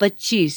25।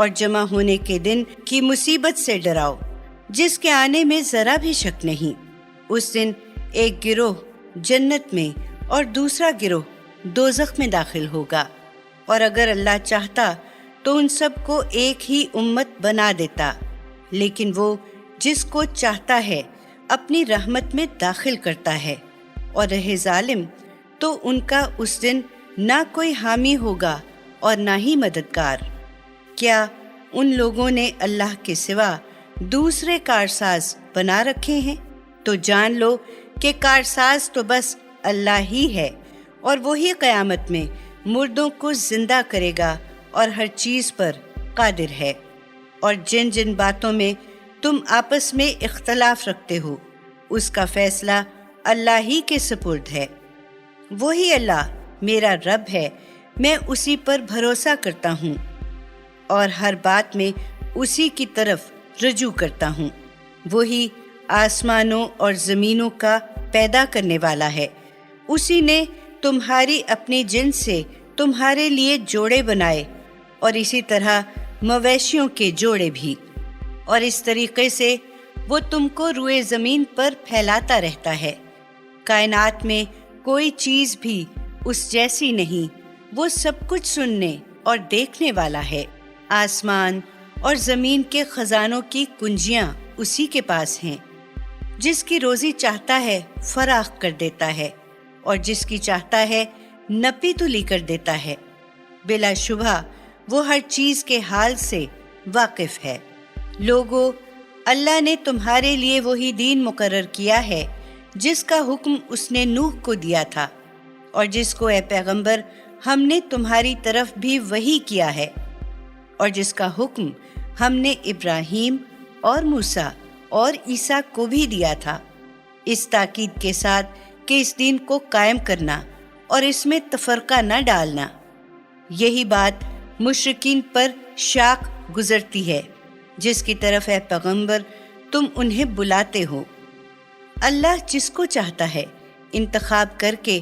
اور جمع ہونے کے دن کی مصیبت سے ڈراؤ جس کے آنے میں ذرا بھی شک نہیں۔ اس دن ایک گروہ جنت میں اور دوسرا گروہ دوزخ میں داخل ہوگا، اور اگر اللہ چاہتا تو ان سب کو ایک ہی امت بنا دیتا، لیکن وہ جس کو چاہتا ہے اپنی رحمت میں داخل کرتا ہے، اور رہے ظالم تو ان کا اس دن نہ کوئی حامی ہوگا اور نہ ہی مددگار۔ کیا ان لوگوں نے اللہ کے سوا دوسرے کارساز بنا رکھے ہیں؟ تو جان لو کہ کارساز تو بس اللہ ہی ہے، اور وہی قیامت میں مردوں کو زندہ کرے گا اور ہر چیز پر قادر ہے۔ اور جن جن باتوں میں تم آپس میں اختلاف رکھتے ہو اس کا فیصلہ اللہ ہی کے سپرد ہے۔ وہی اللہ میرا رب ہے، میں اسی پر بھروسہ کرتا ہوں اور ہر بات میں اسی کی طرف رجوع کرتا ہوں۔ وہی آسمانوں اور زمینوں کا پیدا کرنے والا ہے، اسی نے تمہاری اپنی جنس سے تمہارے لیے جوڑے بنائے، اور اسی طرح مویشیوں کے جوڑے بھی، اور اس طریقے سے وہ تم کو روئے زمین پر پھیلاتا رہتا ہے۔ کائنات میں کوئی چیز بھی اس جیسی نہیں، وہ سب کچھ سننے اور دیکھنے والا ہے۔ آسمان اور زمین کے خزانوں کی کنجیاں اسی کے پاس ہیں، جس کی روزی چاہتا ہے فراخ کر دیتا ہے، اور جس کی چاہتا ہے نپی تلی کر دیتا ہے۔ بلا شبہ وہ ہر چیز کے حال سے واقف ہے۔ لوگو، اللہ نے تمہارے لیے وہی دین مقرر کیا ہے جس کا حکم اس نے نوح کو دیا تھا، اور جس کو اے پیغمبر ہم نے تمہاری طرف بھی وحی کیا ہے، اور جس کا حکم ہم نے ابراہیم اور موسیٰ اور عیسیٰ کو بھی دیا تھا، اس تاکید کے ساتھ کہ اس دین کو قائم کرنا اور اس میں تفرقہ نہ ڈالنا۔ یہی بات مشرکین پر شاق گزرتی ہے جس کی طرف اے پیغمبر تم انہیں بلاتے ہو۔ اللہ جس کو چاہتا ہے انتخاب کر کے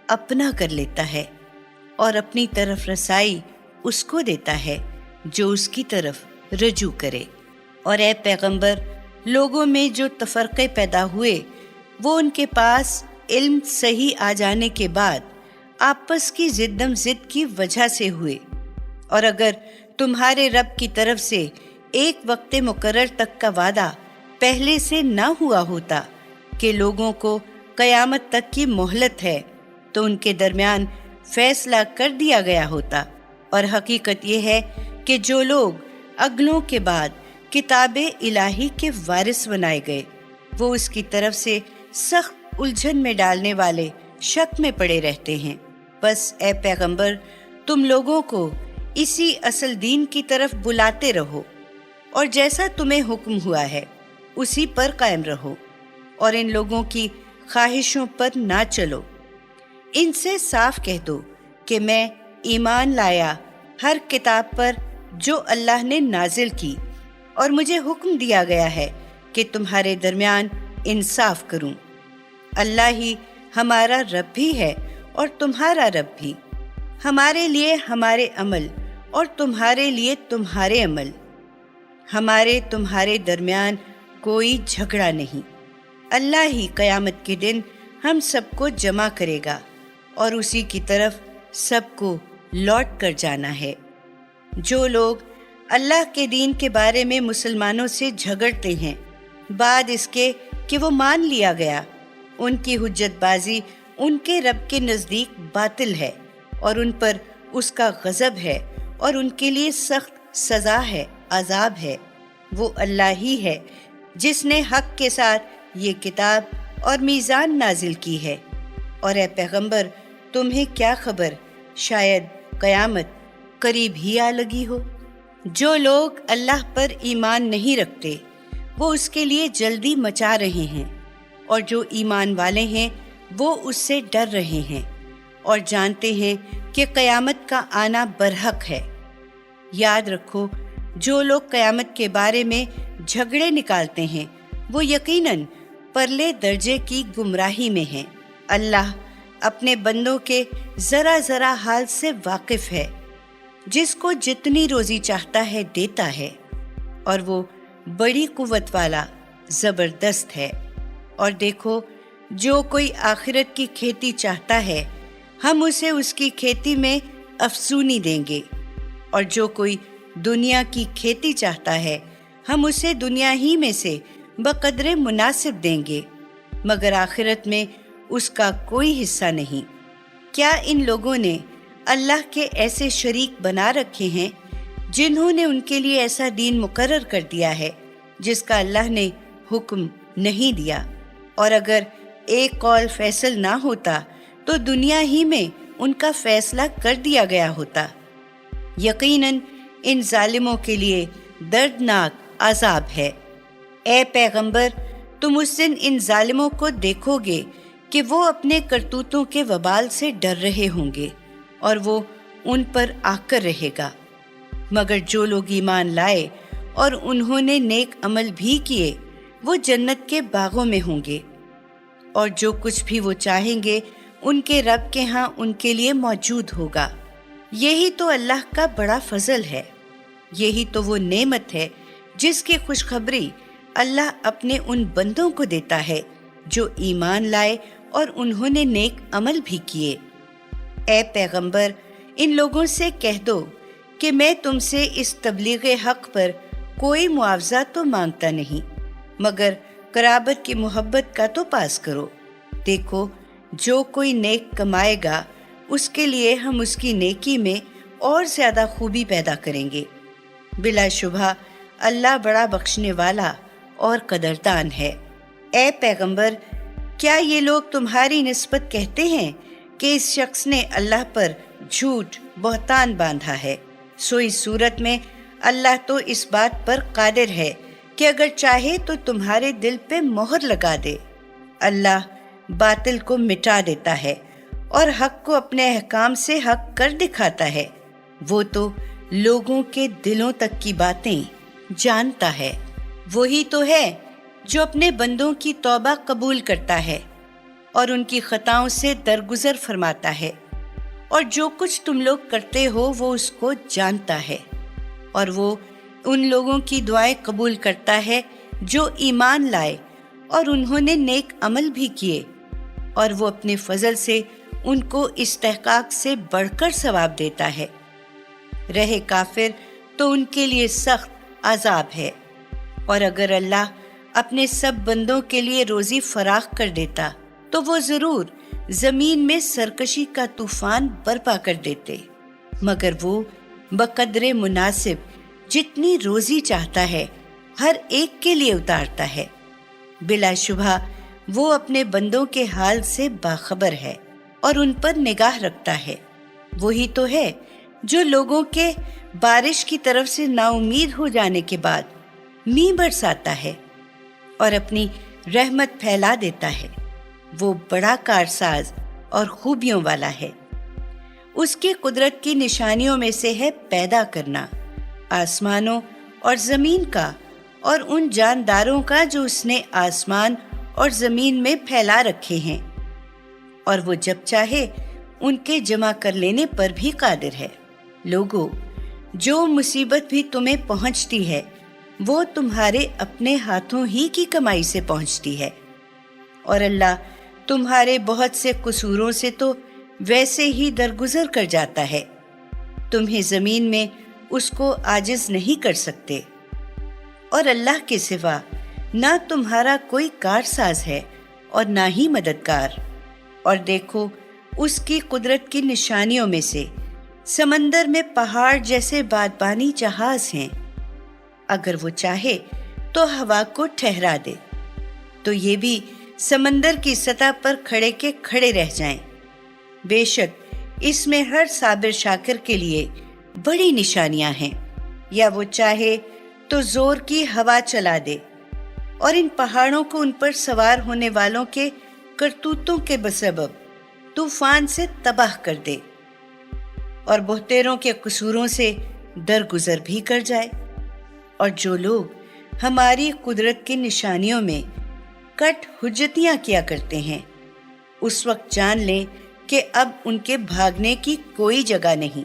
اپنا کر لیتا ہے، اور اپنی طرف رسائی اس کو دیتا ہے جو اس کی طرف رجوع کرے۔ اور اے پیغمبر، لوگوں میں جو تفرقے پیدا ہوئے وہ ان کے پاس علم صحیح آ جانے کے بعد آپس کی ضدم ضد کی وجہ سے ہوئے، اور اگر تمہارے رب کی طرف سے ایک وقت مقرر تک کا وعدہ پہلے سے نہ ہوا ہوتا کہ لوگوں کو قیامت تک کی مہلت ہے، تو ان کے درمیان فیصلہ کر دیا گیا ہوتا۔ اور حقیقت یہ ہے کہ جو لوگ اگلوں کے بعد کتاب الہی کے وارث بنائے گئے وہ اس کی طرف سے سخت الجھن میں ڈالنے والے شک میں پڑے رہتے ہیں۔ بس اے پیغمبر، تم لوگوں کو اسی اصل دین کی طرف بلاتے رہو، اور جیسا تمہیں حکم ہوا ہے اسی پر قائم رہو، اور ان لوگوں کی خواہشوں پر نہ چلو۔ ان سے صاف کہہ دو کہ میں ایمان لایا ہر کتاب پر جو اللہ نے نازل کی، اور مجھے حکم دیا گیا ہے کہ تمہارے درمیان انصاف کروں۔ اللہ ہی ہمارا رب بھی ہے اور تمہارا رب بھی، ہمارے لیے ہمارے عمل اور تمہارے لیے تمہارے عمل، ہمارے تمہارے درمیان کوئی جھگڑا نہیں۔ اللہ ہی قیامت کے دن ہم سب کو جمع کرے گا، اور اسی کی طرف سب کو لوٹ کر جانا ہے۔ جو لوگ اللہ کے دین کے بارے میں مسلمانوں سے جھگڑتے ہیں بعد اس کے کہ وہ مان لیا گیا، ان کی حجت بازی ان کے رب کے نزدیک باطل ہے، اور ان پر اس کا غضب ہے، اور ان کے لیے سخت سزا ہے، عذاب ہے۔ وہ اللہ ہی ہے جس نے حق کے ساتھ یہ کتاب اور میزان نازل کی ہے۔ اور اے پیغمبر، تمہیں کیا خبر، شاید قیامت قریب ہی آ لگی ہو۔ جو لوگ اللہ پر ایمان نہیں رکھتے وہ اس کے لیے جلدی مچا رہے ہیں، اور جو ایمان والے ہیں وہ اس سے ڈر رہے ہیں اور جانتے ہیں کہ قیامت کا آنا برحق ہے۔ یاد رکھو، جو لوگ قیامت کے بارے میں جھگڑے نکالتے ہیں وہ یقیناً پرلے درجے کی گمراہی میں ہیں۔ اللہ اپنے بندوں کے ذرا ذرا حال سے واقف ہے، جس کو جتنی روزی چاہتا ہے دیتا ہے، اور وہ بڑی قوت والا زبردست ہے۔ اور دیکھو، جو کوئی آخرت کی کھیتی چاہتا ہے ہم اسے اس کی کھیتی میں افزونی دیں گے، اور جو کوئی دنیا کی کھیتی چاہتا ہے ہم اسے دنیا ہی میں سے بقدر مناسب دیں گے، مگر آخرت میں اس کا کوئی حصہ نہیں۔ کیا ان لوگوں نے اللہ کے ایسے شریک بنا رکھے ہیں جنہوں نے ان کے لیے ایسا دین مقرر کر دیا ہے جس کا اللہ نے حکم نہیں دیا؟ اور اگر ایک قول فیصل نہ ہوتا تو دنیا ہی میں ان کا فیصلہ کر دیا گیا ہوتا۔ یقیناً ان ظالموں کے لیے دردناک عذاب ہے۔ اے پیغمبر، تم اس دن ان ظالموں کو دیکھو گے کہ وہ اپنے کرتوتوں کے وبال سے ڈر رہے ہوں گے، اور وہ ان پر آ کر رہے گا۔ مگر جو لوگ ایمان لائے اور انہوں نے نیک عمل بھی کیے وہ جنت کے باغوں میں ہوں گے، اور جو کچھ بھی وہ چاہیں گے ان کے رب کے ہاں ان کے لیے موجود ہوگا۔ یہی تو اللہ کا بڑا فضل ہے، یہی تو وہ نعمت ہے جس کی خوشخبری اللہ اپنے ان بندوں کو دیتا ہے جو ایمان لائے اور انہوں نے نیک عمل بھی کیے۔ اے پیغمبر، ان لوگوں سے کہہ دو کہ میں تم سے اس تبلیغ حق پر کوئی معاوضہ تو مانگتا نہیں، مگر قرابت کی محبت کا تو پاس کرو۔ دیکھو، جو کوئی نیک کمائے گا اس کے لیے ہم اس کی نیکی میں اور زیادہ خوبی پیدا کریں گے۔ بلا شبہ اللہ بڑا بخشنے والا اور قدردان ہے۔ اے پیغمبر، کیا یہ لوگ تمہاری نسبت کہتے ہیں کہ اس شخص نے اللہ پر جھوٹ بہتان باندھا ہے؟ سو اس صورت میں اللہ تو اس بات پر قادر ہے کہ اگر چاہے تو تمہارے دل پہ مہر لگا دے۔ اللہ باطل کو مٹا دیتا ہے اور حق کو اپنے احکام سے حق کر دکھاتا ہے۔ وہ تو لوگوں کے دلوں تک کی باتیں جانتا ہے۔ وہی تو ہے جو اپنے بندوں کی توبہ قبول کرتا ہے اور ان کی خطاؤں سے درگزر فرماتا ہے، اور جو کچھ تم لوگ کرتے ہو وہ اس کو جانتا ہے، اور وہ ان لوگوں کی دعائیں قبول کرتا ہے جو ایمان لائے اور انہوں نے نیک عمل بھی کیے، اور وہ اپنے فضل سے ان کو استحقاق سے بڑھ کر ثواب دیتا ہے۔ رہے کافر تو ان کے لیے سخت عذاب ہے، اور اگر اللہ اپنے سب بندوں کے لیے روزی فراخ کر دیتا تو وہ ضرور زمین میں سرکشی کا طوفان برپا کر دیتے، مگر وہ بقدر مناسب جتنی روزی چاہتا ہے ہر ایک کے لیے اتارتا ہے۔ بلا شبہ وہ اپنے بندوں کے حال سے باخبر ہے اور ان پر نگاہ رکھتا ہے۔ وہی تو ہے جو لوگوں کے بارش کی طرف سے نا امید ہو جانے کے بعد مینہ برساتا ہے اور اپنی رحمت پھیلا دیتا ہے۔ وہ بڑا کارساز اور خوبیوں والا ہے۔ اس کی قدرت کی نشانیوں میں سے ہے پیدا کرنا آسمانوں اور زمین کا اور ان جانداروں کا جو اس نے آسمان اور زمین میں پھیلا رکھے ہیں، اور وہ جب چاہے ان کے جمع کر لینے پر بھی قادر ہے۔ لوگو، جو مصیبت بھی تمہیں پہنچتی ہے وہ تمہارے اپنے ہاتھوں ہی کی کمائی سے پہنچتی ہے، اور اللہ تمہارے بہت سے قصوروں سے تو ویسے ہی درگزر کر جاتا ہے۔ تمہیں زمین میں اس کو عاجز نہیں کر سکتے، اور اللہ کے سوا نہ تمہارا کوئی کارساز ہے اور نہ ہی مددگار۔ اور دیکھو، اس کی قدرت کی نشانیوں میں سے سمندر میں پہاڑ جیسے بادبانی جہاز ہیں۔ اگر وہ چاہے تو ہوا کو ٹھہرا دے تو یہ بھی سمندر کی سطح پر کھڑے کے کھڑے رہ جائیں۔ بے شک اس میں ہر صابر شاکر کے لیے بڑی نشانیاں ہیں۔ یا وہ چاہے تو زور کی ہوا چلا دے اور ان پہاڑوں کو ان پر سوار ہونے والوں کے کرتوتوں کے بسبب طوفان سے تباہ کر دے اور بہتیروں کے قصوروں سے درگزر بھی کر جائے۔ اور جو لوگ ہماری قدرت کی نشانیوں میں کٹ حجتیاں کیا کرتے ہیں اس وقت جان لیں کہ اب ان کے بھاگنے کی کوئی جگہ نہیں۔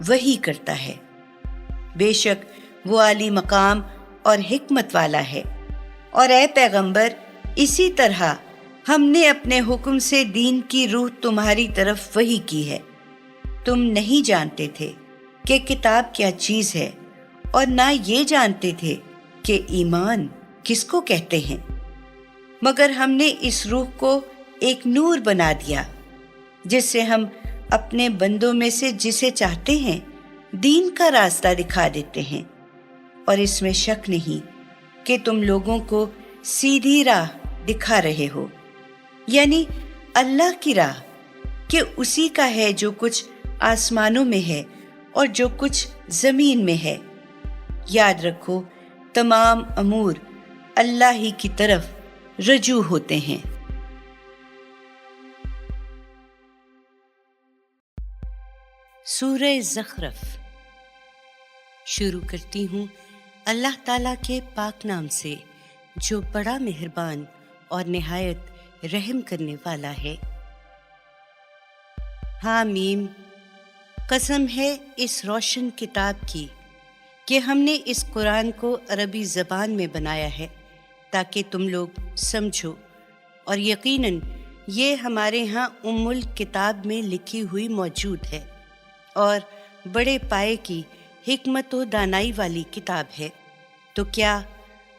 وہی کرتا ہے۔ بے شک وہ عالی مقام اور حکمت والا ہے۔ اور اے پیغمبر، اسی طرح ہم نے اپنے حکم سے دین کی روح تمہاری طرف وحی کی ہے۔ تم نہیں جانتے تھے کہ کتاب کیا چیز ہے، اور نہ یہ جانتے تھے کہ ایمان کس کو کہتے ہیں، مگر ہم نے اس روح کو ایک نور بنا دیا، جس سے ہم اپنے بندوں میں سے جسے چاہتے ہیں دین کا راستہ دکھا دیتے ہیں۔ اور اس میں شک نہیں کہ تم لوگوں کو سیدھی راہ دکھا رہے ہو، یعنی اللہ کی راہ، کہ اسی کا ہے جو کچھ آسمانوں میں ہے اور جو کچھ زمین میں ہے۔ یاد رکھو، تمام امور اللہ ہی کی طرف رجوع ہوتے ہیں۔ سورہ زخرف شروع کرتی ہوں اللہ تعالیٰ کے پاک نام سے جو بڑا مہربان اور نہایت رحم کرنے والا ہے۔ حامیم، قسم ہے اس روشن کتاب کی کہ ہم نے اس قرآن کو عربی زبان میں بنایا ہے تاکہ تم لوگ سمجھو، اور یقیناً یہ ہمارے ہاں ام الکتاب میں لکھی ہوئی موجود ہے اور بڑے پائے کی حکمت و دانائی والی کتاب ہے۔ تو کیا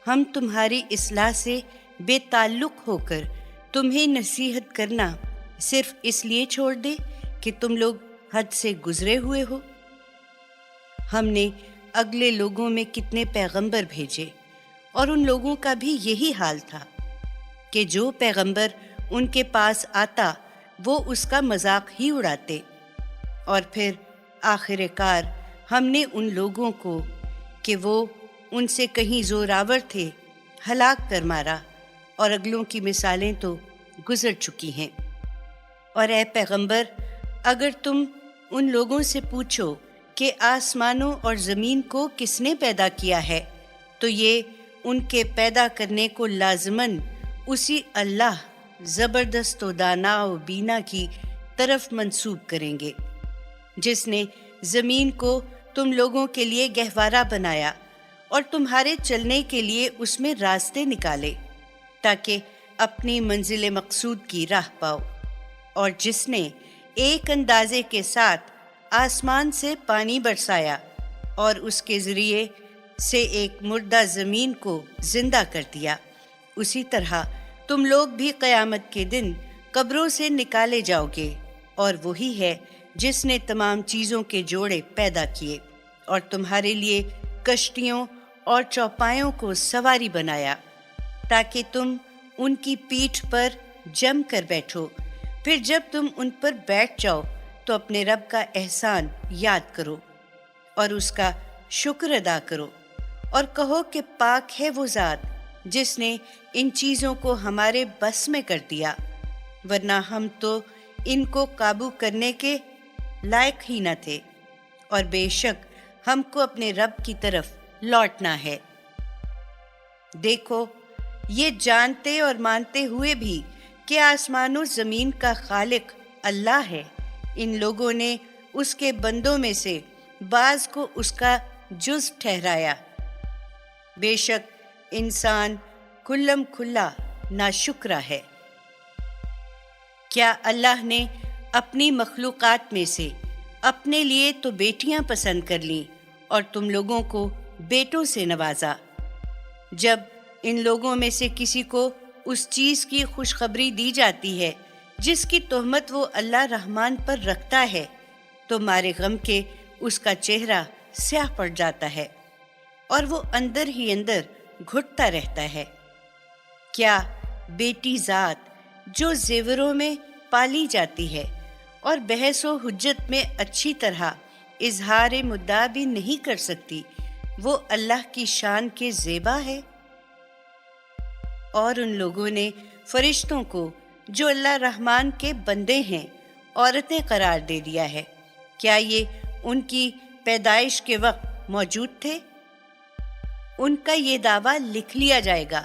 ہم تمہاری اصلاح سے بے تعلق ہو کر تمہیں نصیحت کرنا صرف اس لیے چھوڑ دے کہ تم لوگ حد سے گزرے ہوئے ہو؟ ہم نے اگلے لوگوں میں کتنے پیغمبر بھیجے، اور ان لوگوں کا بھی یہی حال تھا کہ جو پیغمبر ان کے پاس آتا وہ اس کا مذاق ہی اڑاتے، اور پھر آخر کار ہم نے ان لوگوں کو کہ وہ ان سے کہیں زوراور تھے ہلاک کر مارا، اور اگلوں کی مثالیں تو گزر چکی ہیں۔ اور اے پیغمبر، اگر تم ان لوگوں سے پوچھو کہ آسمانوں اور زمین کو کس نے پیدا کیا ہے، تو یہ ان کے پیدا کرنے کو لازماً اسی اللہ زبردست و دانا و بینا کی طرف منسوب کریں گے، جس نے زمین کو تم لوگوں کے لیے گہوارہ بنایا اور تمہارے چلنے کے لیے اس میں راستے نکالے تاکہ اپنی منزل مقصود کی راہ پاؤ، اور جس نے ایک اندازے کے ساتھ آسمان سے پانی برسایا اور اس کے ذریعے سے ایک مردہ زمین کو زندہ کر دیا، اسی طرح تم لوگ بھی قیامت کے دن قبروں سے نکالے جاؤ گے۔ اور وہی ہے جس نے تمام چیزوں کے جوڑے پیدا کیے اور تمہارے لیے کشتیوں اور چوپایوں کو سواری بنایا تاکہ تم ان کی پیٹھ پر جم کر بیٹھو، پھر جب تم ان پر بیٹھ جاؤ تو اپنے رب کا احسان یاد کرو اور اس کا شکر ادا کرو، اور کہو کہ پاک ہے وہ ذات جس نے ان چیزوں کو ہمارے بس میں کر دیا، ورنہ ہم تو ان کو قابو کرنے کے لائق ہی نہ تھے، اور بے شک ہم کو اپنے رب کی طرف لوٹنا ہے۔ دیکھو، یہ جانتے اور مانتے ہوئے بھی کہ آسمان و زمین کا خالق اللہ ہے، ان لوگوں نے اس کے بندوں میں سے بعض کو اس کا جز ٹھہرایا۔ بے شک انسان کھلم کھلا ناشکرا ہے۔ کیا اللہ نے اپنی مخلوقات میں سے اپنے لیے تو بیٹیاں پسند کر لیں اور تم لوگوں کو بیٹوں سے نوازا؟ جب ان لوگوں میں سے کسی کو اس چیز کی خوشخبری دی جاتی ہے جس کی تہمت وہ اللہ رحمان پر رکھتا ہے تو مارے غم کے اس کا چہرہ سیاہ پڑ جاتا ہے اور وہ اندر ہی اندر گھٹتا رہتا ہے۔ کیا بیٹی ذات جو زیوروں میں پالی جاتی ہے اور بحث و حجت میں اچھی طرح اظہار مدعا بھی نہیں کر سکتی، وہ اللہ کی شان کے زیبا ہے؟ اور ان لوگوں نے فرشتوں کو جو اللہ رحمان کے بندے ہیں عورتیں قرار دے دیا ہے۔ کیا یہ ان کی پیدائش کے وقت موجود تھے؟ ان کا یہ دعویٰ لکھ لیا جائے گا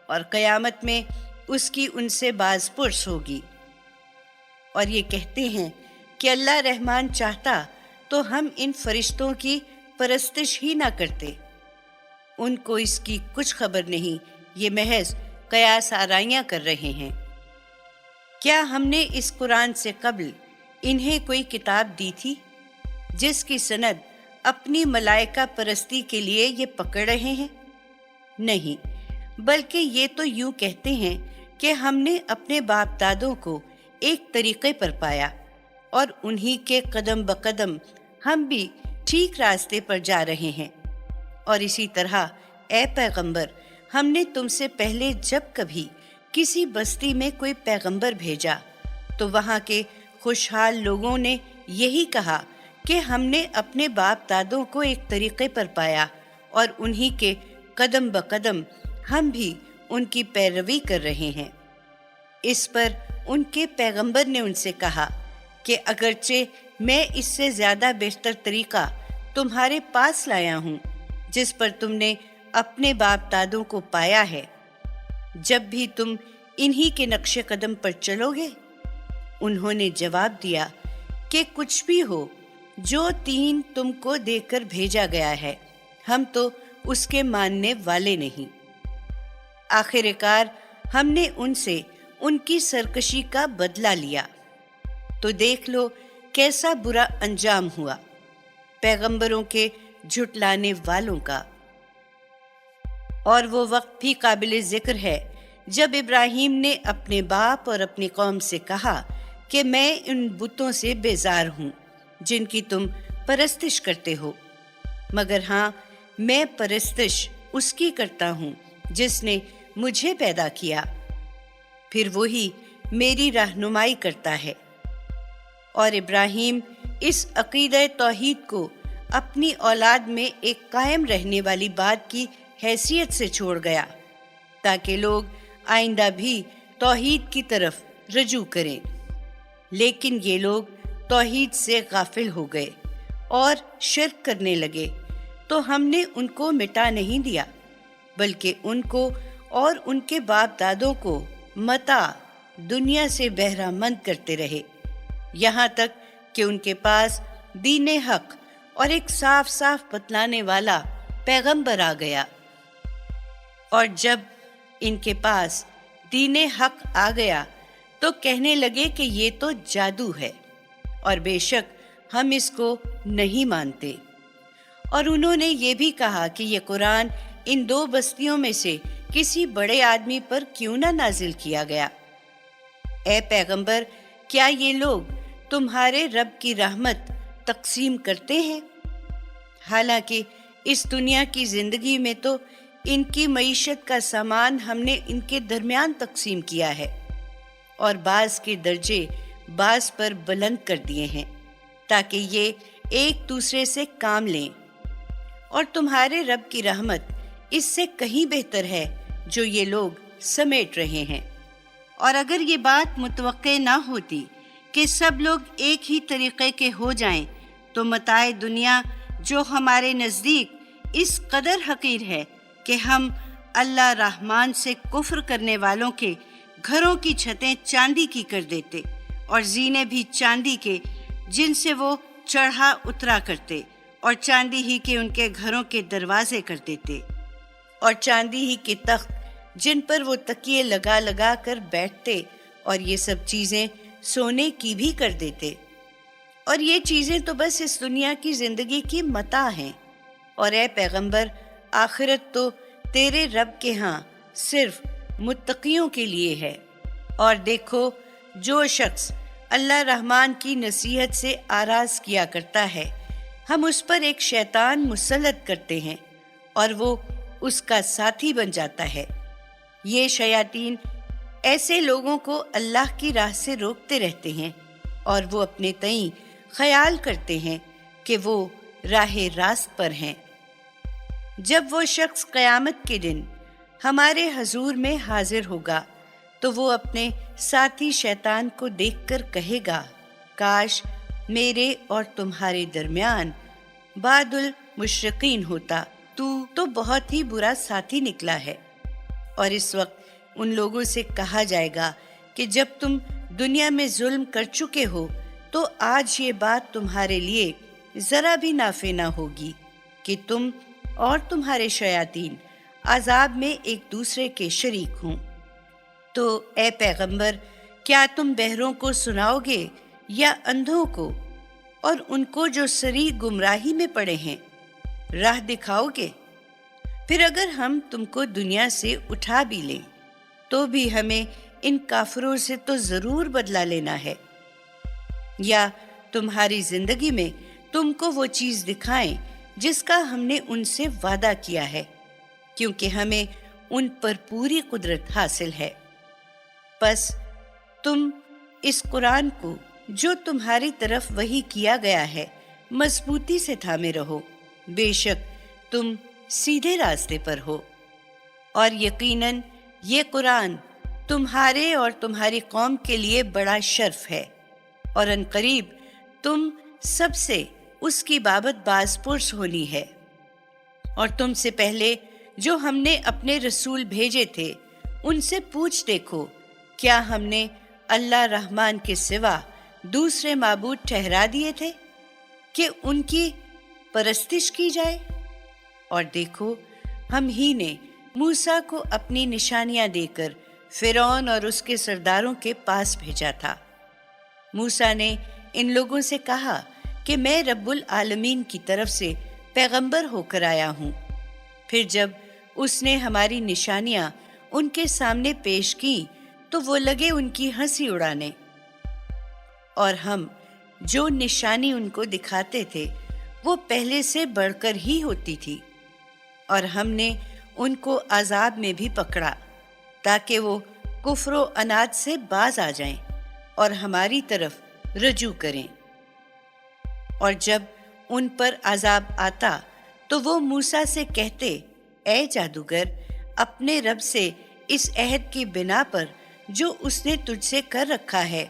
اور قیامت میں اس کی ان سے باز پرس ہوگی۔ اور یہ کہتے ہیں کہ اللہ رحمان چاہتا تو ہم ان فرشتوں کی پرستش ہی نہ کرتے۔ ان کو اس کی کچھ خبر نہیں، یہ محض قیاس آرائیاں کر رہے ہیں۔ کیا ہم نے اس قرآن سے قبل انہیں کوئی کتاب دی تھی جس کی سند اپنی ملائکہ پرستی کے لیے یہ پکڑ رہے ہیں؟ نہیں، بلکہ یہ تو یوں کہتے ہیں کہ ہم نے اپنے باپ دادوں کو ایک طریقے پر پایا اور انہی کے قدم بقدم ہم بھی ٹھیک راستے پر جا رہے ہیں۔ اور اسی طرح اے پیغمبر، ہم نے تم سے پہلے جب کبھی کسی بستی میں کوئی پیغمبر بھیجا تو وہاں کے خوشحال لوگوں نے یہی کہا کہ ہم نے اپنے باپ دادوں کو ایک طریقے پر پایا اور انہی کے قدم بقدم ہم بھی ان کی پیروی کر رہے ہیں۔ اس پر ان کے پیغمبر نے ان سے کہا کہ اگرچہ میں اس سے زیادہ بہتر طریقہ تمہارے پاس لایا ہوں جس پر تم نے اپنے باپ دادوں کو پایا ہے، جب بھی تم انہی کے نقش قدم پر چلو گے؟ انہوں نے جواب دیا کہ کچھ بھی ہو، جو دین تم کو دے کر بھیجا گیا ہے ہم تو اس کے ماننے والے نہیں۔ آخر کار ہم نے ان سے ان کی سرکشی کا بدلہ لیا، تو دیکھ لو کیسا برا انجام ہوا پیغمبروں کے جھٹلانے والوں کا۔ اور وہ وقت بھی قابل ذکر ہے جب ابراہیم نے اپنے باپ اور اپنی قوم سے کہا کہ میں ان بتوں سے بیزار ہوں جن کی تم پرستش کرتے ہو، مگر ہاں میں پرستش اس کی کرتا ہوں جس نے مجھے پیدا کیا، پھر وہی میری رہنمائی کرتا ہے۔ اور ابراہیم اس عقیدہ توحید کو اپنی اولاد میں ایک قائم رہنے والی بات کی حیثیت سے چھوڑ گیا تاکہ لوگ آئندہ بھی توحید کی طرف رجوع کریں، لیکن یہ لوگ توحید سے غافل ہو گئے اور شرک کرنے لگے، تو ہم نے ان کو مٹا نہیں دیا بلکہ ان کو اور ان کے باپ دادوں کو متاع دنیا سے بہرہ مند کرتے رہے، یہاں تک کہ ان کے پاس دین حق اور ایک صاف صاف بتلانے والا پیغمبر آ گیا۔ اور جب ان کے پاس دین حق آ گیا تو کہنے لگے کہ یہ تو جادو ہے، اور بے شک ہم اس کو نہیں مانتے۔ اور انہوں نے یہ بھی کہا کہ یہ قرآن ان دو بستیوں میں سے کسی بڑے آدمی پر کیوں نہ نازل کیا گیا؟ اے پیغمبر، کیا یہ لوگ تمہارے رب کی رحمت تقسیم کرتے ہیں؟ حالانکہ اس دنیا کی زندگی میں تو ان کی معیشت کا سامان ہم نے ان کے درمیان تقسیم کیا ہے، اور بعض کے درجے بعض پر بلند کر دیے ہیں تاکہ یہ ایک دوسرے سے کام لیں، اور تمہارے رب کی رحمت اس سے کہیں بہتر ہے جو یہ لوگ سمیٹ رہے ہیں۔ اور اگر یہ بات متوقع نہ ہوتی کہ سب لوگ ایک ہی طریقے کے ہو جائیں تو متاع دنیا جو ہمارے نزدیک اس قدر حقیر ہے کہ ہم اللہ رحمان سے کفر کرنے والوں کے گھروں کی چھتیں چاندی کی کر دیتے اور زینے بھی چاندی کے جن سے وہ چڑھا اترا کرتے، اور چاندی ہی کے ان کے گھروں کے دروازے کر دیتے، اور چاندی ہی کے تخت جن پر وہ تکیے لگا لگا کر بیٹھتے، اور یہ سب چیزیں سونے کی بھی کر دیتے۔ اور یہ چیزیں تو بس اس دنیا کی زندگی کی متاع ہیں، اور اے پیغمبر، آخرت تو تیرے رب کے ہاں صرف متقیوں کے لیے ہے۔ اور دیکھو، جو شخص اللہ رحمان کی نصیحت سے آراز کیا کرتا ہے ہم اس پر ایک شیطان مسلط کرتے ہیں اور وہ اس کا ساتھی بن جاتا ہے۔ یہ شیاطین ایسے لوگوں کو اللہ کی راہ سے روکتے رہتے ہیں، اور وہ اپنے تئیں خیال کرتے ہیں کہ وہ راہ راست پر ہیں۔ جب وہ شخص قیامت کے دن ہمارے حضور میں حاضر ہوگا تو وہ اپنے ساتھی شیطان کو دیکھ کر کہے گا، کاش میرے اور تمہارے درمیان بعد المشرقین ہوتا، تو بہت ہی برا ساتھی نکلا ہے۔ اور اس وقت ان لوگوں سے کہا جائے گا کہ جب تم دنیا میں ظلم کر چکے ہو تو آج یہ بات تمہارے لیے ذرا بھی نافع نہ ہوگی کہ تم اور تمہارے شیاطین عذاب میں ایک دوسرے کے شریک ہوں۔ تو اے پیغمبر، کیا تم بہروں کو سناؤ گے یا اندھوں کو اور ان کو جو سری گمراہی میں پڑے ہیں راہ دکھاؤ گے؟ پھر اگر ہم تم کو دنیا سے اٹھا بھی لیں تو بھی ہمیں ان کافروں سے تو ضرور بدلہ لینا ہے، یا تمہاری زندگی میں تم کو وہ چیز دکھائیں جس کا ہم نے ان سے وعدہ کیا ہے، کیونکہ ہمیں ان پر پوری قدرت حاصل ہے۔ پس تم اس قرآن کو جو تمہاری طرف وحی کیا گیا ہے مضبوطی سے تھامے رہو، بے شک تم سیدھے راستے پر ہو۔ اور یقیناً یہ قرآن تمہارے اور تمہاری قوم کے لیے بڑا شرف ہے، اور عنقریب تم سب سے اس کی بابت باز پرس ہونی ہے۔ اور تم سے پہلے جو ہم نے اپنے رسول بھیجے تھے ان سے پوچھ دیکھو، کیا ہم نے اللہ رحمان کے سوا دوسرے معبود ٹھہرا دیے تھے کہ ان کی پرستش کی جائے؟ اور دیکھو، ہم ہی نے موسیٰ کو اپنی نشانیاں دے کر فرعون اور اس کے سرداروں کے پاس بھیجا تھا۔ موسیٰ نے ان لوگوں سے کہا کہ میں رب العالمین کی طرف سے پیغمبر ہو کر آیا ہوں۔ پھر جب اس نے ہماری نشانیاں ان کے سامنے پیش کی تو وہ لگے ان کی ہنسی اڑانے، اور ہم جو نشانی ان کو دکھاتے تھے وہ پہلے سے بڑھ کر ہی ہوتی تھی، اور ہم نے ان کو عذاب میں بھی پکڑا تاکہ وہ کفر و عناد سے باز آ جائیں اور ہماری طرف رجوع کریں۔ اور جب ان پر عذاب آتا تو وہ موسیٰ سے کہتے، اے جادوگر، اپنے رب سے اس عہد کی بنا پر جو اس نے تجھ سے کر رکھا ہے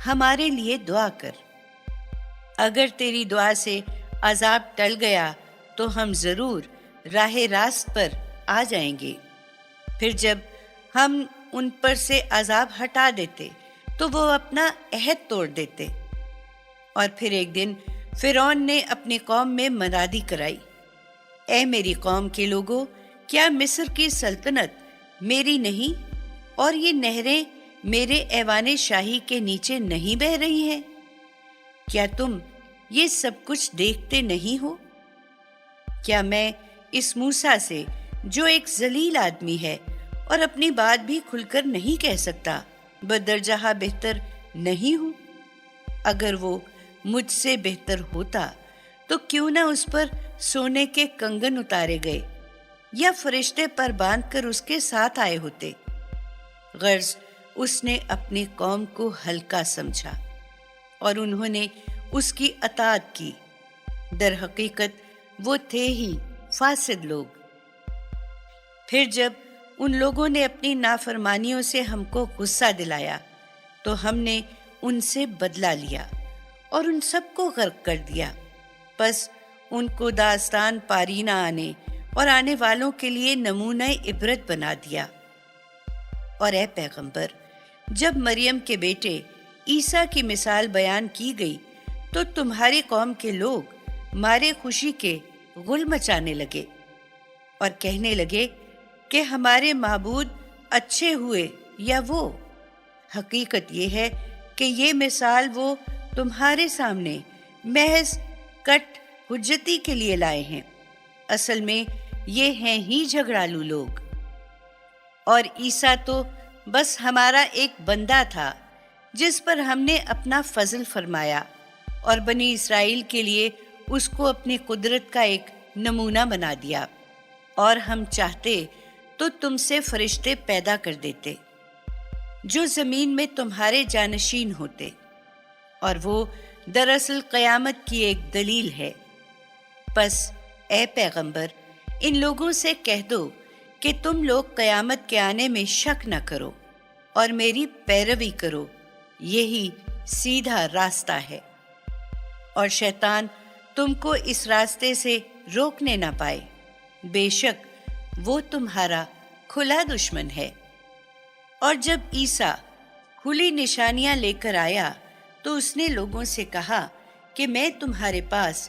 ہمارے لیے دعا کر۔ اگر تیری دعا سے عذاب ٹل گیا تو ہم ضرور راہ راست پر آ جائیں گے۔ پھر جب ہم ان پر سے عذاب ہٹا دیتے تو وہ اپنا عہد توڑ دیتے۔ اور پھر ایک دن فرعون نے اپنی قوم میں منادی کرائی، اے میری قوم کے لوگوں، کیا مصر کی سلطنت میری نہیں اور یہ نہریں میرے ایوان شاہی کے نیچے نہیں بہہ رہی ہیں؟ کیا تم یہ سب کچھ دیکھتے نہیں ہو؟ کیا میں اس موسیٰ سے جو ایک ذلیل آدمی ہے اور اپنی بات بھی کھل کر نہیں کہہ سکتا بدرجہ بہتر نہیں ہوں؟ اگر وہ مجھ سے بہتر ہوتا تو کیوں نہ اس پر سونے کے کنگن اتارے گئے یا فرشتے پر باندھ کر اس کے ساتھ آئے ہوتے۔ غرض اس نے اپنی قوم کو ہلکا سمجھا اور انہوں نے اس کی اطاعت کی، در حقیقت وہ تھے ہی فاسد لوگ۔ پھر جب ان لوگوں نے اپنی نافرمانیوں سے ہم کو غصہ دلایا تو ہم نے ان سے بدلہ لیا اور ان سب کو غرق کر دیا۔ پس ان کو داستان پارینہ آنے اور آنے والوں کے لیے نمونہ عبرت بنا دیا۔ اور اے پیغمبر، جب مریم کے بیٹے عیسیٰ کی مثال بیان کی گئی تو تمہاری قوم کے لوگ مارے خوشی کے غل مچانے لگے اور کہنے لگے کہ ہمارے معبود اچھے ہوئے یا وہ۔ حقیقت یہ ہے کہ یہ مثال وہ تمہارے سامنے محض کٹ حجتی کے لیے لائے ہیں، اصل میں یہ ہیں ہی جھگڑالو لوگ۔ اور عیسیٰ تو بس ہمارا ایک بندہ تھا جس پر ہم نے اپنا فضل فرمایا اور بنی اسرائیل کے لیے اس کو اپنی قدرت کا ایک نمونہ بنا دیا، اور ہم چاہتے تو تم سے فرشتے پیدا کر دیتے جو زمین میں تمہارے جانشین ہوتے، اور وہ دراصل قیامت کی ایک دلیل ہے۔ پس اے پیغمبر، ان لوگوں سے کہہ دو کہ تم لوگ قیامت کے آنے میں شک نہ کرو اور میری پیروی کرو، یہی سیدھا راستہ ہے، اور شیطان تم کو اس راستے سے روکنے نہ پائے، بے شک وہ تمہارا کھلا دشمن ہے۔ اور جب عیسیٰ کھلی نشانیاں لے کر آیا تو اس نے لوگوں سے کہا کہ میں تمہارے پاس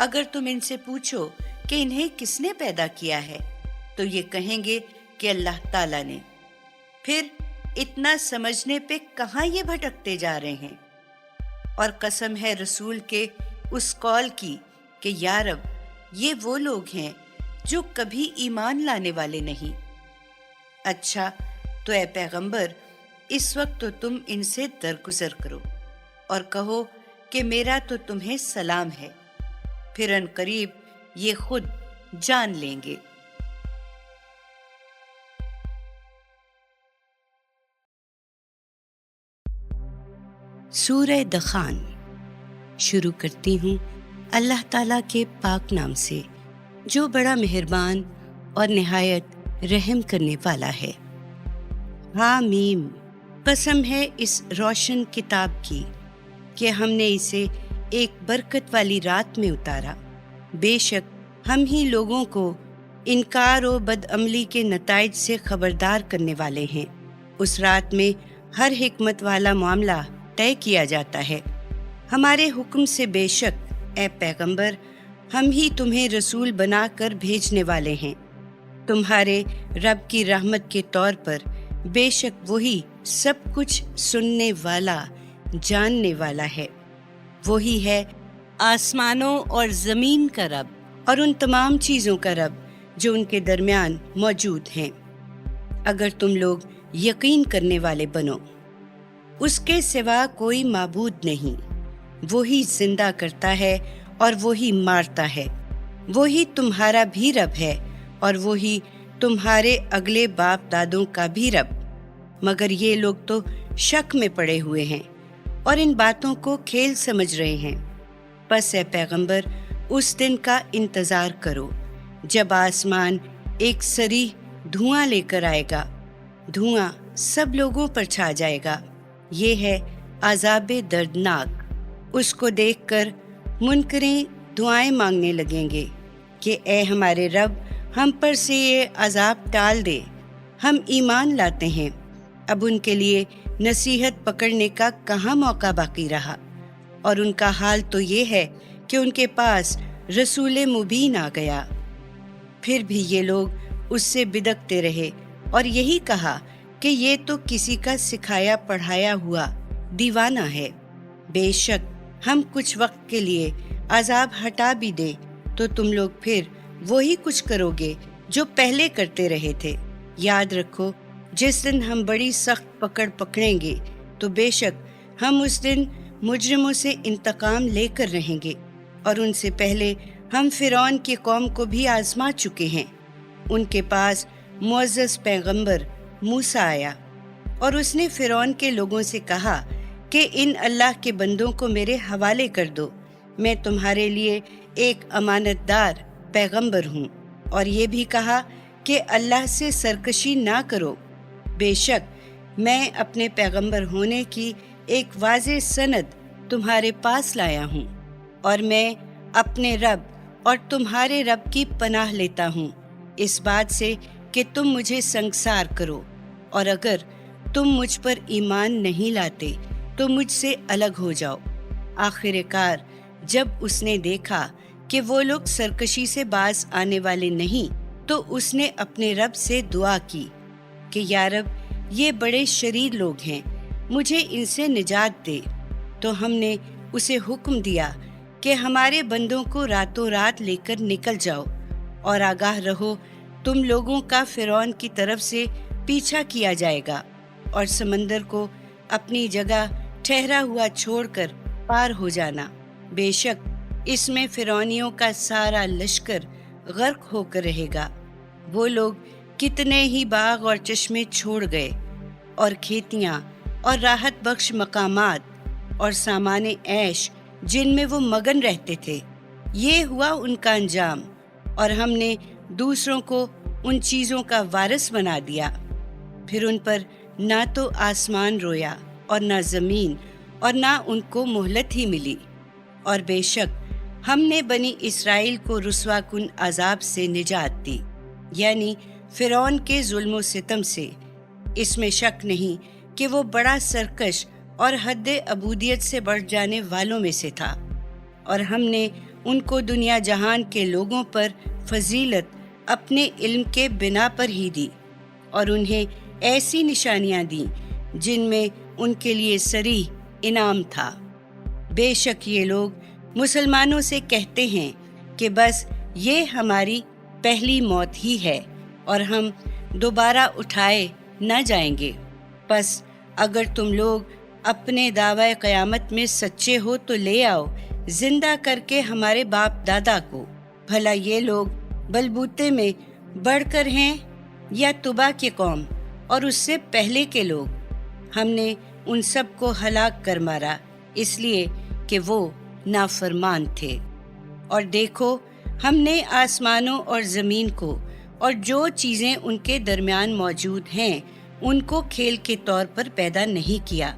اگر تم ان سے پوچھو کہ انہیں کس نے پیدا کیا ہے تو یہ کہیں گے کہ اللہ تعالیٰ نے۔ پھر اتنا سمجھنے پہ کہاں یہ بھٹکتے جا رہے ہیں؟ اور قسم ہے رسول کے اس قول کی کہ یا رب یہ وہ لوگ ہیں جو کبھی ایمان لانے والے نہیں۔ اچھا تو اے پیغمبر اس وقت تو تم ان سے درگزر کرو اور کہو کہ میرا تو تمہیں سلام ہے، پھر ان قریب یہ خود جان لیں گے۔ سورہ دخان شروع کرتی ہوں اللہ تعالیٰ کے پاک نام سے جو بڑا مہربان اور نہایت رحم کرنے والا ہے۔ حامیم، قسم ہے اس روشن کتاب کی کہ ہم نے اسے ایک برکت والی رات میں اتارا۔ بے شک ہم ہی لوگوں کو انکار و بدعملی کے نتائج سے خبردار کرنے والے ہیں۔ اس رات میں ہر حکمت والا معاملہ طے کیا جاتا ہے۔ ہمارے حکم سے بے شک اے پیغمبر ہم ہی تمہیں رسول بنا کر بھیجنے والے ہیں۔ تمہارے رب کی رحمت کے طور پر بے شک وہی سب کچھ سننے والا جاننے والا ہے۔ وہی ہے آسمانوں اور زمین کا رب اور ان تمام چیزوں کا رب جو ان کے درمیان موجود ہیں۔ اگر تم لوگ یقین کرنے والے بنو، اس کے سوا کوئی معبود نہیں، وہی زندہ کرتا ہے اور وہی مارتا ہے، وہی تمہارا بھی رب ہے اور وہی تمہارے اگلے باپ دادوں کا بھی رب۔ مگر یہ لوگ تو شک میں پڑے ہوئے ہیں اور ان باتوں کو کھیل سمجھ رہے ہیں۔ پس اے پیغمبر اس دن کا انتظار کرو جب آسمان ایک صریح دھواں لے کر آئے گا، دھواں سب لوگوں پر چھا جائے گا۔ یہ ہے عذاب دردناک۔ اس کو دیکھ کر منکریں دعائیں مانگنے لگیں گے کہ اے ہمارے رب ہم پر سے یہ عذاب ٹال دے، ہم ایمان لاتے ہیں۔ اب ان کے لیے نصیحت پکڑنے کا کہاں موقع باقی رہا، اور ان کا حال تو یہ ہے کہ ان کے پاس رسول مبین آ گیا، پھر بھی یہ لوگ اس سے بدکتے رہے اور یہی کہا کہ یہ تو کسی کا سکھایا پڑھایا ہوا دیوانہ ہے۔ بے شک ہم کچھ وقت کے لیے عذاب ہٹا بھی دیں تو تم لوگ پھر وہی کچھ کرو گے جو پہلے کرتے رہے تھے۔ یاد رکھو جس دن ہم بڑی سخت پکڑ پکڑیں گے تو بے شک ہم اس دن مجرموں سے انتقام لے کر رہیں گے، اور ان سے پہلے ہم فرعون کی قوم کو بھی آزما چکے ہیں۔ ان کے پاس معزز پیغمبر موسیٰ آیا اور اس نے فرعون کے لوگوں سے کہا کہ ان اللہ کے بندوں کو میرے حوالے کر دو، میں تمہارے لیے ایک امانت دار پیغمبر ہوں، اور یہ بھی کہا کہ اللہ سے سرکشی نہ کرو۔ بے شک میں اپنے پیغمبر ہونے کی ایک واضح سند تمہارے پاس لایا ہوں، اور میں اپنے رب اور تمہارے رب کی پناہ لیتا ہوں اس بات سے کہ تم مجھے سنگسار کرو، اور اگر تم مجھ پر ایمان نہیں لاتے تو مجھ سے الگ ہو جاؤ۔ آخر کار جب اس نے دیکھا کہ وہ لوگ سرکشی سے باز آنے والے نہیں تو اس نے اپنے رب سے دعا کی کہ یا رب یہ بڑے شریر لوگ ہیں، مجھے ان سے نجات دے۔ تو ہم نے اسے حکم دیا کہ ہمارے بندوں کو راتوں رات لے کر نکل جاؤ، اور آگاہ رہو تم لوگوں کا فرعون کی طرف سے پیچھا کیا جائے گا، اور سمندر کو اپنی جگہ ٹھہرا ہوا چھوڑ کر پار ہو جانا۔ بے شک اس میں فرعونیوں کا سارا لشکر غرق ہو کر رہے گا۔ وہ لوگ کتنے ہی باغ اور چشمے چھوڑ گئے، اور کھیتیاں اور راحت بخش مقامات اور سامان عیش جن میں وہ مگن رہتے تھے۔ یہ ہوا ان کا انجام، اور ہم نے دوسروں کو ان چیزوں کا وارث بنا دیا۔ پھر ان پر نہ تو آسمان رویا اور نہ زمین، اور نہ ان کو مہلت ہی ملی۔ اور بے شک ہم نے بنی اسرائیل کو رسوا کن عذاب سے نجات دی، یعنی فرعون کے ظلم و ستم سے۔ اس میں شک نہیں کہ وہ بڑا سرکش اور حد عبودیت سے بڑھ جانے والوں میں سے تھا، اور ہم نے ان کو دنیا جہان کے لوگوں پر فضیلت اپنے علم کے بنا پر ہی دی، اور انہیں ایسی نشانیاں دیں جن میں ان کے لیے صریح انعام تھا۔ بے شک یہ لوگ مسلمانوں سے کہتے ہیں کہ بس یہ ہماری پہلی موت ہی ہے اور ہم دوبارہ اٹھائے نہ جائیں گے۔ پس اگر تم لوگ اپنے دعوی قیامت میں سچے ہو تو لے آؤ زندہ کر کے ہمارے باپ دادا کو، بھلا یہ لوگ بلبوتے میں بڑھ کر ہیں یا طبع کی قوم اور اس سے پہلے کے لوگ؟ ہم نے ان سب کو ہلاک کر مارا اس لیے کہ وہ نافرمان تھے۔ اور دیکھو، ہم نے آسمانوں اور زمین کو اور جو چیزیں ان کے درمیان موجود ہیں ان کو کھیل کے طور پر پیدا نہیں کیا،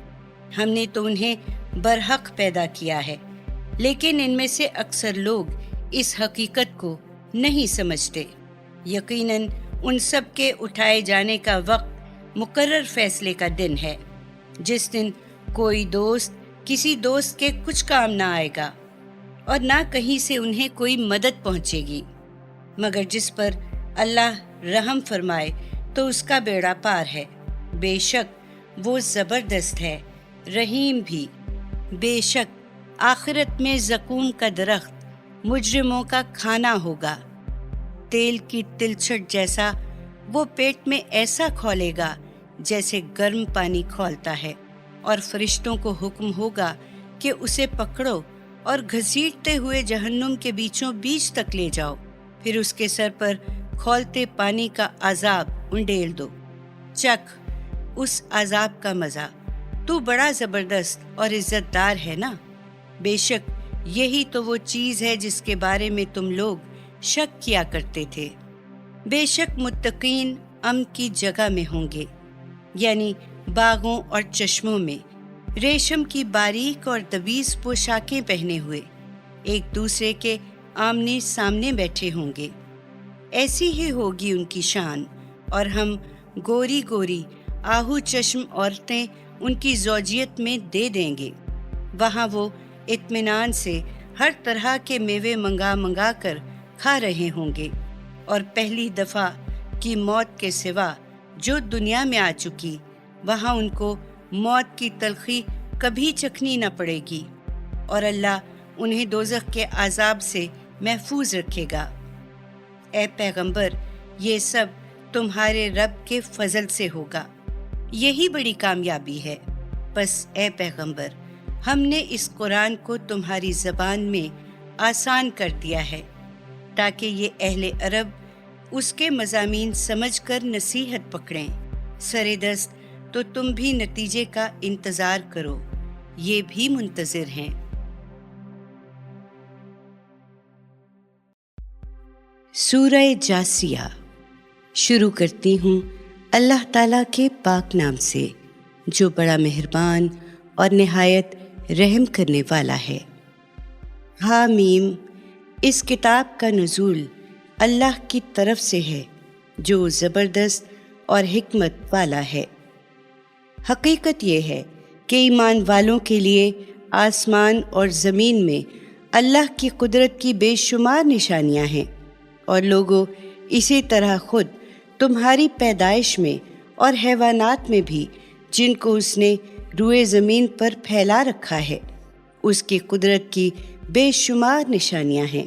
ہم نے تو انہیں برحق پیدا کیا ہے، لیکن ان میں سے اکثر لوگ اس حقیقت کو نہیں سمجھتے۔ یقیناً ان سب کے اٹھائے جانے کا وقت مقرر فیصلے کا دن ہے، جس دن کوئی دوست کسی دوست کے کچھ کام نہ آئے گا اور نہ کہیں سے انہیں کوئی مدد پہنچے گی، مگر جس پر اللہ رحم فرمائے تو اس کا بیڑا پار ہے۔ بے شک وہ زبردست ہے، رحیم بھی۔ بے شک آخرت میں زقوم کا درخت مجرموں کا کھانا ہوگا، تیل کی تلچھٹ جیسا وہ پیٹ میں ایسا کھولے گا جیسے گرم پانی کھولتا ہے، اور فرشتوں کو حکم ہوگا کہ اسے پکڑو اور گھسیٹتے ہوئے جہنم کے بیچوں بیچ تک لے جاؤ، پھر اس کے سر پر کھولتے پانی کا عذاب انڈیل دو۔ چکھ اس عذاب کا مزہ، تو بڑا زبردست اور عزت دار ہے نا۔ بے شک یہی تو وہ چیز ہے جس کے بارے میں تم لوگ شک کیا کرتے تھے۔ بے شک متقین امن کی جگہ میں ہوں گے، یعنی باغوں اور چشموں میں، ریشم کی باریک اور دبیز پوشاکیں پہنے ہوئے ایک دوسرے کے آمنے سامنے بیٹھے ہوں گے۔ ایسی ہی ہوگی ان کی شان، اور ہم گوری گوری آہو چشم عورتیں ان کی زوجیت میں دے دیں گے۔ وہاں وہ اطمینان سے ہر طرح کے میوے منگا منگا کر کھا رہے ہوں گے، اور پہلی دفعہ کی موت کے سوا جو دنیا میں آ چکی، وہاں ان کو موت کی تلخی کبھی چکھنی نہ پڑے گی، اور اللہ انہیں دوزخ کے عذاب سے محفوظ رکھے گا۔ اے پیغمبر، یہ سب تمہارے رب کے فضل سے ہوگا، یہی بڑی کامیابی ہے۔ بس اے پیغمبر، ہم نے اس قرآن کو تمہاری زبان میں آسان کر دیا ہے تاکہ یہ اہل عرب اس کے مضامین سمجھ کر نصیحت پکڑیں۔ سرے دست تو تم بھی نتیجے کا انتظار کرو، یہ بھی منتظر ہیں۔ سورہ جاسیہ۔ شروع کرتی ہوں اللہ تعالیٰ کے پاک نام سے جو بڑا مہربان اور نہایت رحم کرنے والا ہے۔ حامیم۔ اس کتاب کا نزول اللہ کی طرف سے ہے جو زبردست اور حکمت والا ہے۔ حقیقت یہ ہے کہ ایمان والوں کے لیے آسمان اور زمین میں اللہ کی قدرت کی بے شمار نشانیاں ہیں، اور لوگوں اسی طرح خود تمہاری پیدائش میں اور حیوانات میں بھی جن کو اس نے روئے زمین پر پھیلا رکھا ہے، اس کی قدرت کی بے شمار نشانیاں ہیں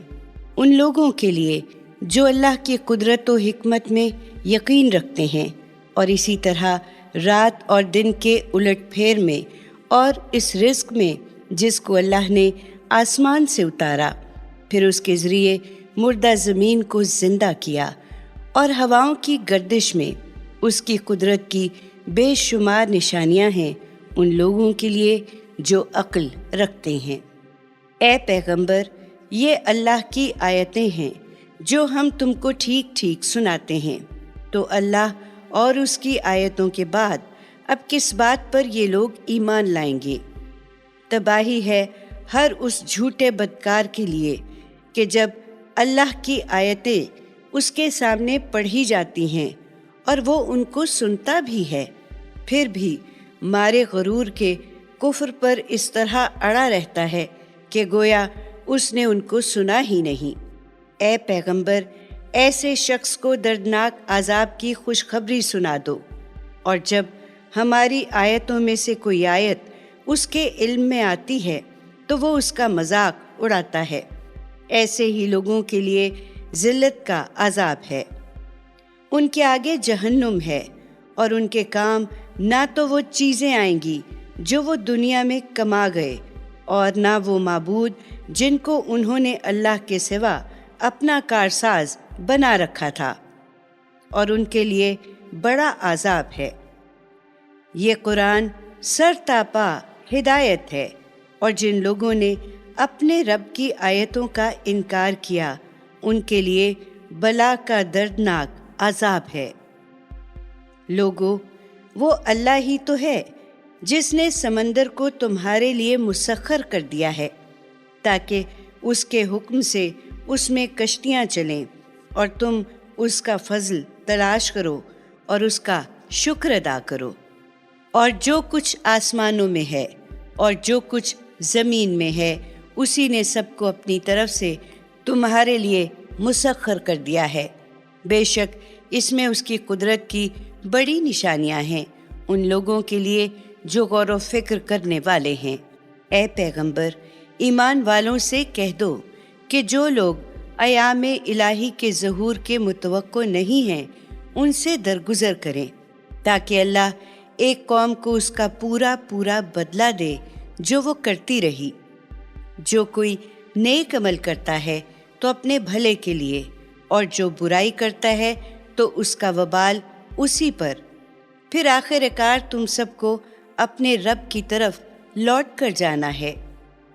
ان لوگوں کے لیے جو اللہ کی قدرت و حکمت میں یقین رکھتے ہیں، اور اسی طرح رات اور دن کے الٹ پھیر میں اور اس رزق میں جس کو اللہ نے آسمان سے اتارا، پھر اس کے ذریعے مردہ زمین کو زندہ کیا، اور ہواؤں کی گردش میں اس کی قدرت کی بے شمار نشانیاں ہیں ان لوگوں کے لیے جو عقل رکھتے ہیں۔ اے پیغمبر، یہ اللہ کی آیتیں ہیں جو ہم تم کو ٹھیک ٹھیک سناتے ہیں، تو اللہ اور اس کی آیتوں کے بعد اب کس بات پر یہ لوگ ایمان لائیں گے؟ تباہی ہے ہر اس جھوٹے بدکار کے لیے کہ جب اللہ کی آیتیں اس کے سامنے پڑھی جاتی ہیں اور وہ ان کو سنتا بھی ہے، پھر بھی مارے غرور کے کفر پر اس طرح اڑا رہتا ہے کہ گویا اس نے ان کو سنا ہی نہیں۔ اے پیغمبر، ایسے شخص کو دردناک عذاب کی خوشخبری سنا دو، اور جب ہماری آیتوں میں سے کوئی آیت اس کے علم میں آتی ہے تو وہ اس کا مذاق اڑاتا ہے۔ ایسے ہی لوگوں کے لیے ذلت کا عذاب ہے۔ ان کے آگے جہنم ہے، اور ان کے کام نہ تو وہ چیزیں آئیں گی جو وہ دنیا میں کما گئے، اور نہ وہ معبود جن کو انہوں نے اللہ کے سوا اپنا کارساز بنا رکھا تھا، اور ان کے لیے بڑا عذاب ہے۔ یہ قرآن سر تاپا ہدایت ہے، اور جن لوگوں نے اپنے رب کی آیتوں کا انکار کیا ان کے لیے بلا کا دردناک عذاب ہے۔ لوگو، وہ اللہ ہی تو ہے جس نے سمندر کو تمہارے لیے مسخر کر دیا ہے تاکہ اس کے حکم سے اس میں کشتیاں چلیں، اور تم اس کا فضل تلاش کرو اور اس کا شکر ادا کرو۔ اور جو کچھ آسمانوں میں ہے اور جو کچھ زمین میں ہے اسی نے سب کو اپنی طرف سے تمہارے لیے مسخر کر دیا ہے۔ بے شک اس میں اس کی قدرت کی بڑی نشانیاں ہیں ان لوگوں کے لیے جو غور و فکر کرنے والے ہیں۔ اے پیغمبر، ایمان والوں سے کہہ دو کہ جو لوگ ایام الہی کے ظہور کے متوقع نہیں ہیں ان سے درگزر کریں، تاکہ اللہ ایک قوم کو اس کا پورا پورا بدلہ دے جو وہ کرتی رہی۔ جو کوئی نیک عمل کرتا ہے تو اپنے بھلے کے لیے، اور جو برائی کرتا ہے تو اس کا وبال اسی پر۔ پھر آخر کار تم سب کو اپنے رب کی طرف لوٹ کر جانا ہے۔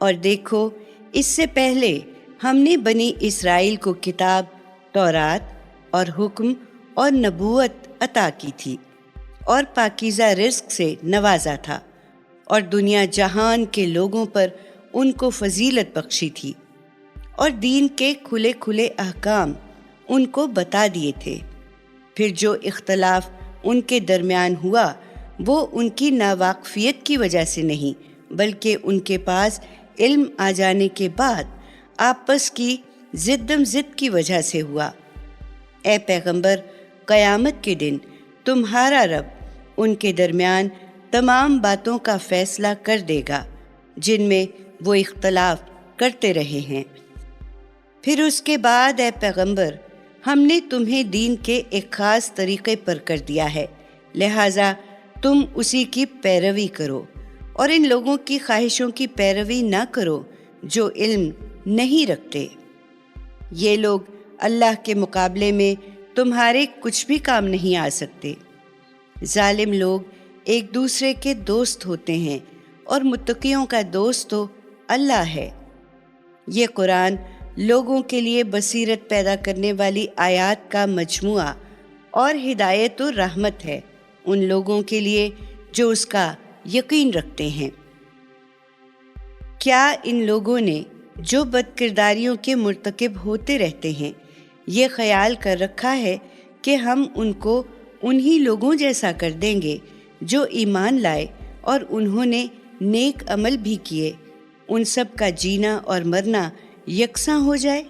اور دیکھو، اس سے پہلے ہم نے بنی اسرائیل کو کتاب، تورات اور حکم اور نبوت عطا کی تھی، اور پاکیزہ رزق سے نوازا تھا، اور دنیا جہان کے لوگوں پر ان کو فضیلت بخشی تھی، اور دین کے کھلے کھلے احکام ان کو بتا دیے تھے۔ پھر جو اختلاف ان کے درمیان ہوا وہ ان کی ناواقفیت کی وجہ سے نہیں بلکہ ان کے پاس علم آ جانے کے بعد آپس کی ضدم ضد کی وجہ سے ہوا۔ اے پیغمبر، قیامت کے دن تمہارا رب ان کے درمیان تمام باتوں کا فیصلہ کر دے گا جن میں وہ اختلاف کرتے رہے ہیں۔ پھر اس کے بعد اے پیغمبر، ہم نے تمہیں دین کے ایک خاص طریقے پر کر دیا ہے، لہٰذا تم اسی کی پیروی کرو، اور ان لوگوں کی خواہشوں کی پیروی نہ کرو جو علم نہیں رکھتے۔ یہ لوگ اللہ کے مقابلے میں تمہارے کچھ بھی کام نہیں آ سکتے۔ ظالم لوگ ایک دوسرے کے دوست ہوتے ہیں، اور متقیوں کا دوست تو اللہ ہے۔ یہ قرآن لوگوں کے لیے بصیرت پیدا کرنے والی آیات کا مجموعہ اور ہدایت و رحمت ہے ان لوگوں کے لیے جو اس کا یقین رکھتے ہیں۔ کیا ان لوگوں نے جو بد کرداریوں کے مرتکب ہوتے رہتے ہیں یہ خیال کر رکھا ہے کہ ہم ان کو انہی لوگوں جیسا کر دیں گے جو ایمان لائے اور انہوں نے نیک عمل بھی کیے، ان سب کا جینا اور مرنا یکساں ہو جائے؟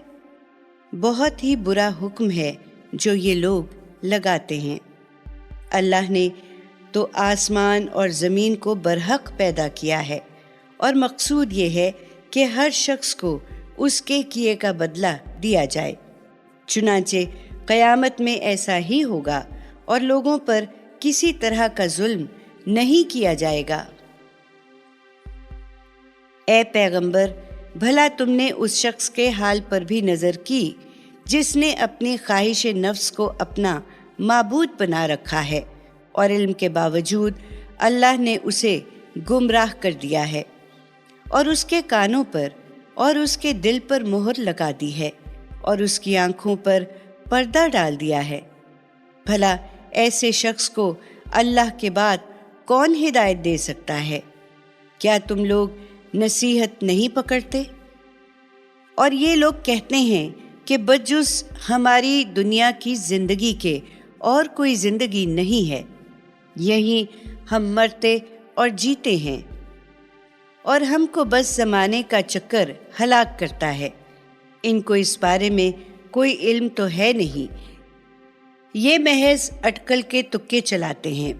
بہت ہی برا حکم ہے جو یہ لوگ لگاتے ہیں۔ اللہ نے تو آسمان اور زمین کو برحق پیدا کیا ہے، اور مقصود یہ ہے کہ ہر شخص کو اس کے کیے کا بدلہ دیا جائے۔ چنانچہ قیامت میں ایسا ہی ہوگا، اور لوگوں پر کسی طرح کا ظلم نہیں کیا جائے گا۔ اے پیغمبر، بھلا تم نے اس شخص کے حال پر بھی نظر کی جس نے اپنی خواہش نفس کو اپنا معبود بنا رکھا ہے، اور علم کے باوجود اللہ نے اسے گمراہ کر دیا ہے، اور اس کے کانوں پر اور اس کے دل پر مہر لگا دی ہے، اور اس کی آنکھوں پر پردہ ڈال دیا ہے۔ بھلا ایسے شخص کو اللہ کے بعد کون ہدایت دے سکتا ہے؟ کیا تم لوگ نصیحت نہیں پکڑتے؟ اور یہ لوگ کہتے ہیں کہ بجز ہماری دنیا کی زندگی کے اور کوئی زندگی نہیں ہے، یہیں ہم مرتے اور جیتے ہیں۔ اور ہم کو بس زمانے کا چکر ہلاک کرتا ہے۔ ان کو اس بارے میں کوئی علم تو ہے نہیں، یہ محض اٹکل کے تکے چلاتے ہیں،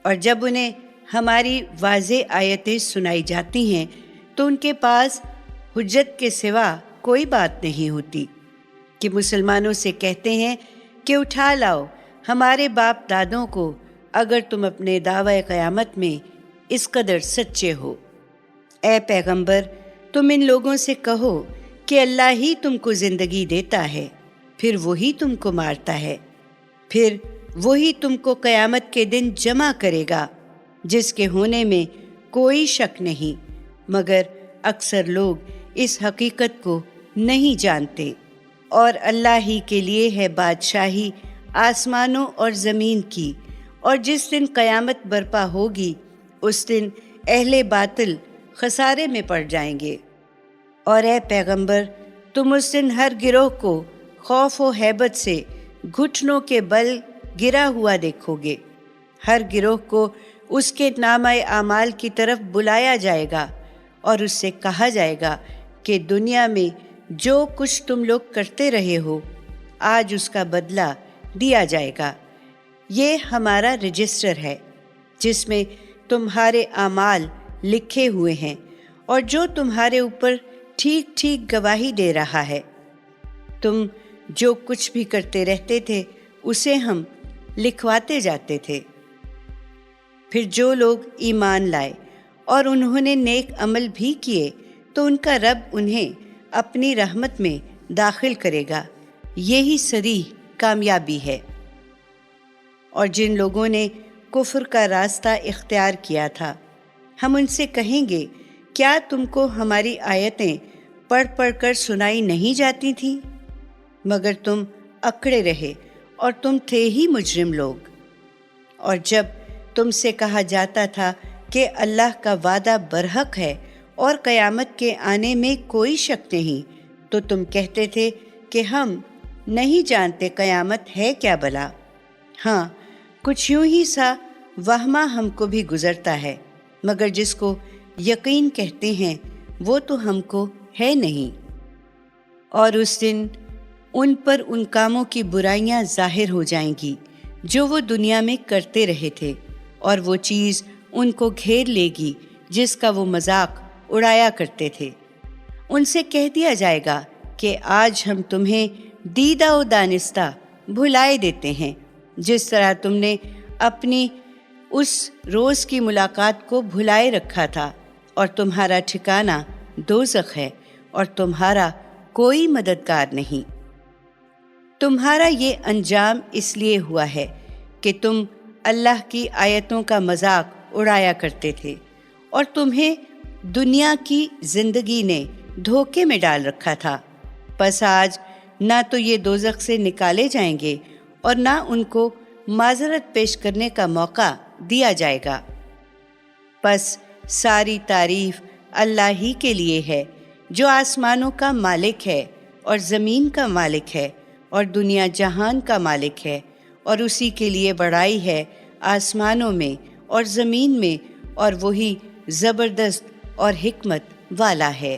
اور جب انہیں ہماری واضح آیتیں سنائی جاتی ہیں تو ان کے پاس حجت کے سوا کوئی بات نہیں ہوتی کہ مسلمانوں سے کہتے ہیں کہ اٹھا لاؤ ہمارے باپ دادوں کو، اگر تم اپنے دعوی قیامت میں اس قدر سچے ہو۔ اے پیغمبر، تم ان لوگوں سے کہو کہ اللہ ہی تم کو زندگی دیتا ہے، پھر وہی تم کو مارتا ہے، پھر وہی تم کو قیامت کے دن جمع کرے گا، جس کے ہونے میں کوئی شک نہیں، مگر اکثر لوگ اس حقیقت کو نہیں جانتے۔ اور اللہ ہی کے لیے ہے بادشاہی آسمانوں اور زمین کی، اور جس دن قیامت برپا ہوگی اس دن اہل باطل خسارے میں پڑ جائیں گے۔ اور اے پیغمبر، تم اس دن ہر گروہ کو خوف و ہیبت سے گھٹنوں کے بل گرا ہوا دیکھو گے۔ ہر گروہ کو اس کے نامہ اعمال کی طرف بلایا جائے گا اور اس سے کہا جائے گا کہ دنیا میں جو کچھ تم لوگ کرتے رہے ہو آج اس کا بدلہ دیا جائے گا۔ یہ ہمارا رجسٹر ہے جس میں تمہارے اعمال لکھے ہوئے ہیں اور جو تمہارے اوپر ٹھیک ٹھیک گواہی دے رہا ہے۔ تم جو کچھ بھی کرتے رہتے تھے اسے ہم لکھواتے جاتے تھے۔ پھر جو لوگ ایمان لائے اور انہوں نے نیک عمل بھی کیے تو ان کا رب انہیں اپنی رحمت میں داخل کرے گا، یہی صریح کامیابی ہے۔ اور جن لوگوں نے کفر کا راستہ اختیار کیا تھا ہم ان سے کہیں گے کیا تم کو ہماری آیتیں پڑھ پڑھ کر سنائی نہیں جاتی تھیں؟ مگر تم اکڑے رہے اور تم تھے ہی مجرم لوگ۔ اور جب تم سے کہا جاتا تھا کہ اللہ کا وعدہ برحق ہے اور قیامت کے آنے میں کوئی شک نہیں، تو تم کہتے تھے کہ ہم نہیں جانتے قیامت ہے کیا بلا۔ ہاں، کچھ یوں ہی سا وہمہ ہم کو بھی گزرتا ہے، مگر جس کو یقین کہتے ہیں وہ تو ہم کو ہے نہیں۔ اور اس دن ان پر ان کاموں کی برائیاں ظاہر ہو جائیں گی جو وہ دنیا میں کرتے رہے تھے، اور وہ چیز ان کو گھیر لے گی جس کا وہ مذاق اڑایا کرتے تھے۔ ان سے کہہ دیا جائے گا کہ آج ہم تمہیں دیدہ و دانستہ بھلائے دیتے ہیں، جس طرح تم نے اپنی اس روز کی ملاقات کو بھلائے رکھا تھا، اور تمہارا ٹھکانہ دوزخ ہے اور تمہارا کوئی مددگار نہیں۔ تمہارا یہ انجام اس لیے ہوا ہے کہ تم اللہ کی آیتوں کا مذاق اڑایا کرتے تھے، اور تمہیں دنیا کی زندگی نے دھوکے میں ڈال رکھا تھا۔ پس آج نہ تو یہ دوزخ سے نکالے جائیں گے اور نہ ان کو معذرت پیش کرنے کا موقع دیا جائے گا۔ پس ساری تعریف اللہ ہی کے لیے ہے جو آسمانوں کا مالک ہے اور زمین کا مالک ہے اور دنیا جہان کا مالک ہے، اور اسی کے لیے بڑائی ہے آسمانوں میں اور زمین میں، اور وہی زبردست اور حکمت والا ہے۔